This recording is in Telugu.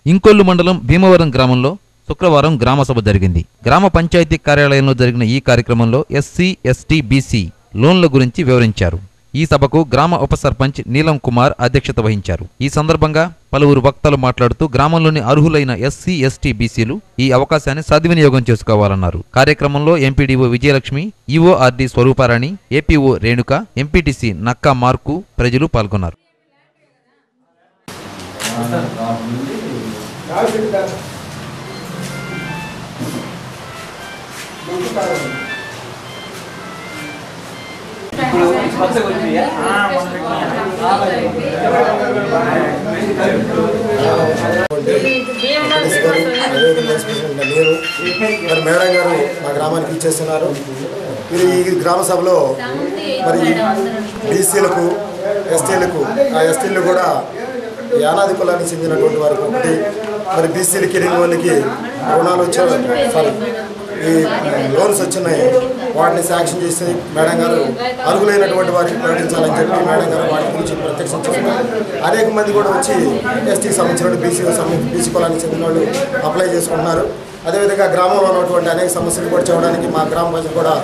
ఇంకొల్లు మండలం భీమవరం గ్రామంలో శుక్రవారం గ్రామ సభ జరిగింది. గ్రామ పంచాయతీ కార్యాలయంలో జరిగిన ఈ కార్యక్రమంలో ఎస్సీ, ఎస్టీ, బీసీ లోన్ల గురించి వివరించారు. ఈ సభకు గ్రామ ఉప సర్పంచ్ నీలం కుమార్ అధ్యక్షత వహించారు. ఈ సందర్భంగా పలువురు వక్తలు మాట్లాడుతూ గ్రామంలోని అర్హులైన ఎస్సీ, ఎస్టీ, బీసీలు ఈ అవకాశాన్ని సద్వినియోగం చేసుకోవాలన్నారు. కార్యక్రమంలో MPDO Vijayalakshmi, EORD Swarupa Rani, APO Renuka, MPTC Nakka mark ప్రజలు పాల్గొన్నారు. మేడం గారు మా గ్రామానికి ఇచ్చేస్తున్నారు. మీరు ఈ గ్రామ సభలో మరి బీసీలకు, ఎస్టీలకు, ఆ ఎస్టీలు కూడా యానాది కులానికి చెందినటువంటి వారికి ఒకటి, మరి బీసీలకి లేని వాళ్ళకి రుణాలు వచ్చాయి, ఈ లోన్స్ వచ్చినాయి, వాటిని శాంక్షన్ చేసి మేడం గారు అర్హులైనటువంటి వారికి ప్రకటించాలని చెప్పి మేడం గారు వాటి గురించి ప్రత్యక్షం చేస్తున్నారు. అనేక మంది కూడా వచ్చి ఎస్టీకి సంబంధించిన బీసీ కులానికి చెందిన వాళ్ళు అప్లై చేసుకుంటున్నారు. అదేవిధంగా గ్రామంలో ఉన్నటువంటి అనేక సమస్యలు కూడా చేయడానికి మా గ్రామ ప్రజలు కూడా